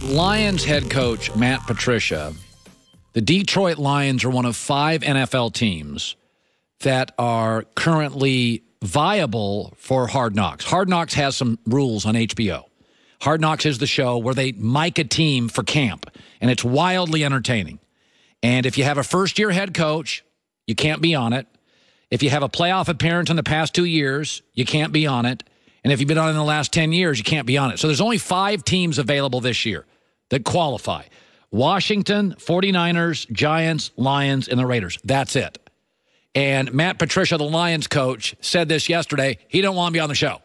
Lions head coach Matt Patricia, the Detroit Lions are one of 5 NFL teams that are currently viable for Hard Knocks. Hard Knocks has some rules on HBO. Hard Knocks is the show where they mic a team for camp, and it's wildly entertaining. And if you have a first-year head coach, you can't be on it. If you have a playoff appearance in the past 2 years, you can't be on it. And if you've been on it in the last 10 years, you can't be on it. So there's only 5 teams available this year that qualify. Washington, 49ers, Giants, Lions, and the Raiders. That's it. And Matt Patricia, the Lions coach, said this yesterday. He don't want to be on the show.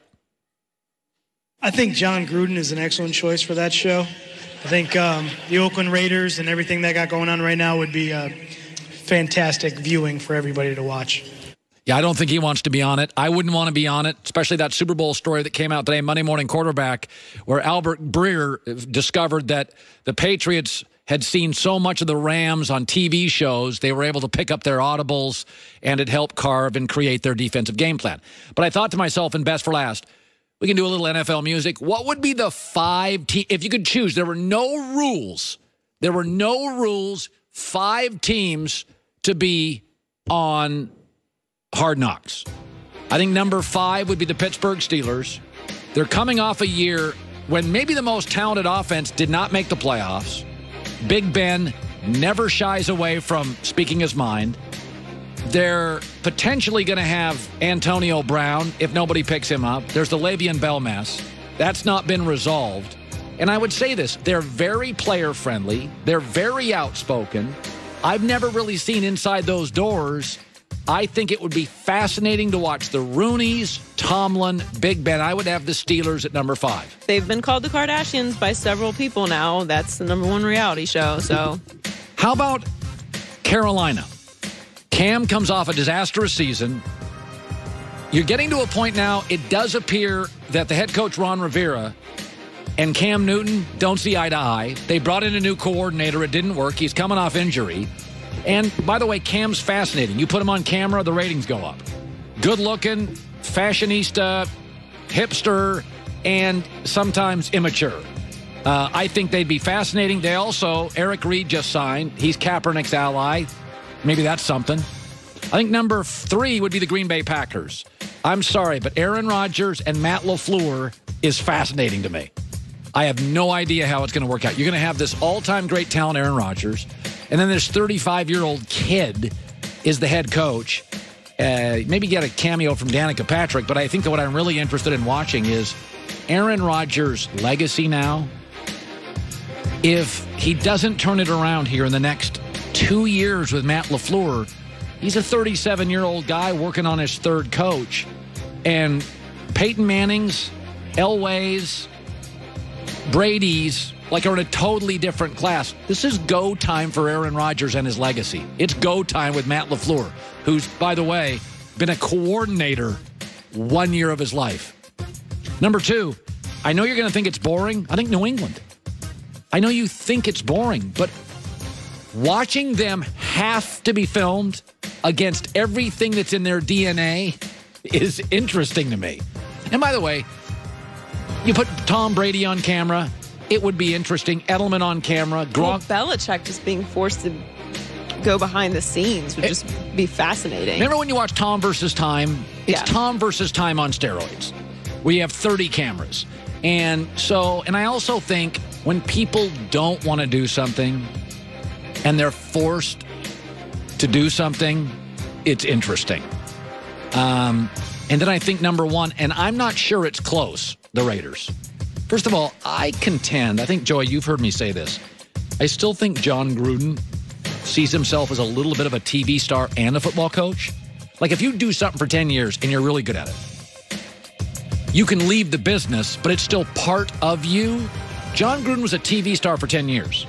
I think John Gruden is an excellent choice for that show. I think the Oakland Raiders and everything that got going on right now would be fantastic viewing for everybody to watch. Yeah, I don't think he wants to be on it. I wouldn't want to be on it, especially that Super Bowl story that came out today, Monday Morning Quarterback, where Albert Breer discovered that the Patriots had seen so much of the Rams on TV shows, they were able to pick up their audibles, and it helped carve and create their defensive game plan. But I thought to myself, in Best for Last, we can do a little NFL music. What would be the 5 teams? If you could choose, there were no rules. There were no rules. 5 teams to be on Hard Knocks. I think number 5 would be the Pittsburgh Steelers. They're coming off a year when maybe the most talented offense did not make the playoffs. Big Ben never shies away from speaking his mind. They're potentially going to have Antonio Brown if nobody picks him up. There's the Le'Veon Bell mess. That's not been resolved. And I would say this, they're very player-friendly. They're very outspoken. I've never really seen inside those doors. I think it would be fascinating to watch the Rooneys, Tomlin, Big Ben. I would have the Steelers at number 5. They've been called the Kardashians by several people now. That's the #1 reality show. So, how about Carolina? Cam comes off a disastrous season. You're getting to a point now, it does appear that the head coach, Ron Rivera, and Cam Newton don't see eye to eye. They brought in a new coordinator. It didn't work. He's coming off injury. And, by the way, Cam's fascinating. You put him on camera, the ratings go up. Good-looking, fashionista, hipster, and sometimes immature. I think they'd be fascinating. They also, Eric Reed just signed. He's Kaepernick's ally. Maybe that's something. I think number 3 would be the Green Bay Packers. I'm sorry, but Aaron Rodgers and Matt LaFleur is fascinating to me. I have no idea how it's going to work out. You're going to have this all-time great talent, Aaron Rodgers, and then this 35-year-old kid is the head coach. Maybe get a cameo from Danica Patrick, but I think that what I'm really interested in watching is Aaron Rodgers' legacy now. If he doesn't turn it around here in the next 2 years with Matt LaFleur, he's a 37-year-old guy working on his 3rd coach. And Peyton Manning's, Elway's, Brady's, are in a totally different class. This is go time for Aaron Rodgers and his legacy. It's go time with Matt LaFleur, who's, by the way, been a coordinator 1 year of his life. Number 2, I know you're going to think it's boring. I think New England. I know you think it's boring, but watching them have to be filmed against everything that's in their DNA is interesting to me. And by the way, you put Tom Brady on camera, it would be interesting. Edelman on camera. Gronk. Well, Belichick just being forced to go behind the scenes would just be fascinating. Remember when you watch Tom versus Time? It's Tom versus Time on steroids. We have 30 cameras. And I also think when people don't want to do something and they're forced to do something, it's interesting. And then I think number 1, and I'm not sure it's close, the Raiders. First of all, I think, Joey, you've heard me say this. I still think John Gruden sees himself as a little bit of a TV star and a football coach. Like, if you do something for 10 years and you're really good at it, you can leave the business, but it's still part of you. John Gruden was a TV star for 10 years.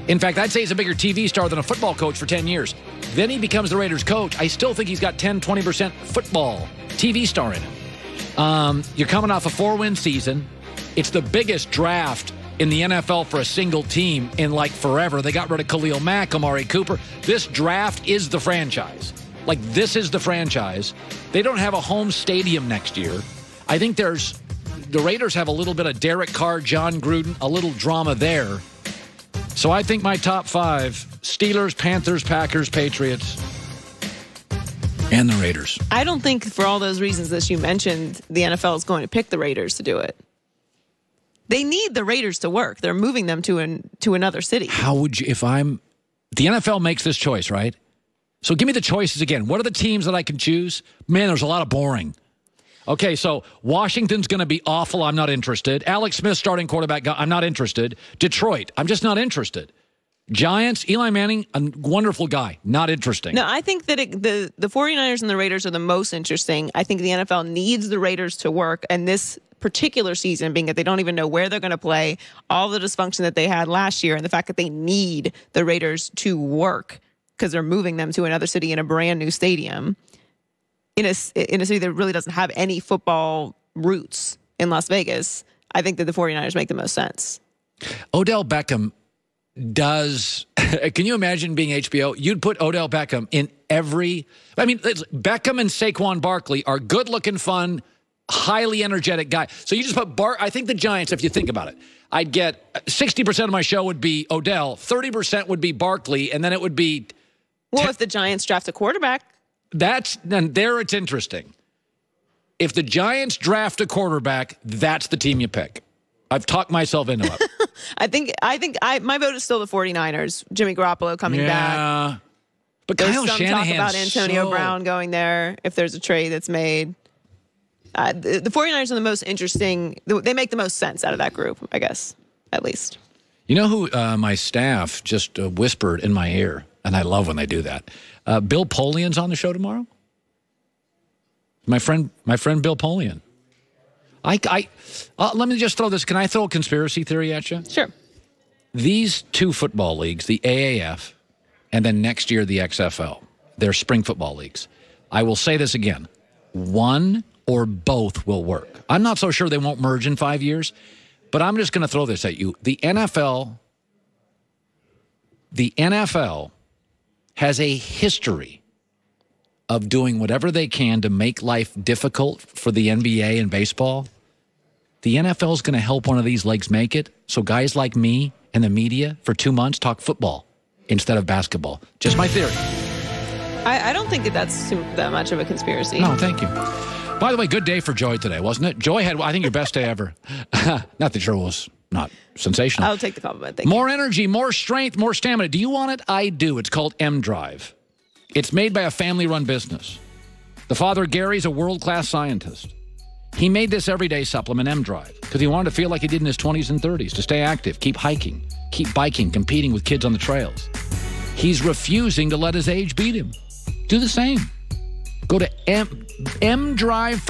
In fact, I'd say he's a bigger TV star than a football coach for 10 years. Then he becomes the Raiders coach. I still think he's got 10, 20% football TV star in him. You're coming off a 4-win season. It's the biggest draft in the NFL for a single team in forever. They got rid of Khalil Mack, Amari Cooper. This draft is the franchise. This is the franchise. They don't have a home stadium next year. I think there's the Raiders have a little bit of Derek Carr, John Gruden, a little drama there. So I think my top 5, Steelers, Panthers, Packers, Patriots, and the Raiders. I don't think for all those reasons that you mentioned, the NFL is going to pick the Raiders to do it. They need the Raiders to work. They're moving them to another city. How would you, the NFL makes this choice, right? So give me the choices again. What are the teams that I can choose? Man, there's a lot of boring. Okay, so Washington's going to be awful. I'm not interested. Alex Smith, starting quarterback, I'm not interested. Detroit, I'm just not interested. Giants, Eli Manning, a wonderful guy, not interesting. No, I think that the 49ers and the Raiders are the most interesting. I think the NFL needs the Raiders to work, and this particular season, being that they don't even know where they're going to play, all the dysfunction that they had last year, and the fact that they need the Raiders to work because they're moving them to another city in a brand new stadium. In a city that really doesn't have any football roots in Las Vegas, I think that the 49ers make the most sense. Odell Beckham does... Can you imagine being HBO? You'd put Odell Beckham in every... I mean, Beckham and Saquon Barkley are good-looking, fun, highly energetic guy. So you just put... I think the Giants, if you think about it, I'd get 60% of my show would be Odell, 30% would be Barkley, and then it would be... Well, if the Giants draft a quarterback... Then there it's interesting. If the Giants draft a quarterback, that's the team you pick. I've talked myself into it. I think my vote is still the 49ers. Jimmy Garoppolo coming back. But There's Kyle some Shanahan's talk about Antonio Brown going there if there's a trade that's made. The 49ers are the most interesting. They make the most sense out of that group, I guess, at least. You know who my staff just whispered in my ear, and I love when they do that. Bill Polian's on the show tomorrow. My friend Bill Polian. Let me just throw this. Can I throw a conspiracy theory at you? Sure. These 2 football leagues, the AAF, and then next year the XFL, they're spring football leagues. I will say this again. One or both will work. I'm not so sure they won't merge in 5 years, but I'm just going to throw this at you. The NFL has a history of doing whatever they can to make life difficult for the NBA and baseball. The NFL is going to help one of these leagues make it, so guys like me and the media for 2 months talk football instead of basketball. Just my theory. I don't think that's that much of a conspiracy. No, thank you. By the way, good day for Joy today, wasn't it? Joy had, I think, your best day ever. Not that sure was not sensational. I'll take the compliment. Thank you. More energy, more strength, more stamina. Do you want it? I do. It's called M-Drive. It's made by a family-run business. The father, Gary's a world-class scientist. He made this everyday supplement, M-Drive, because he wanted to feel like he did in his 20s and 30s, to stay active, keep hiking, keep biking, competing with kids on the trails. He's refusing to let his age beat him. Do the same. Go to M-Drive for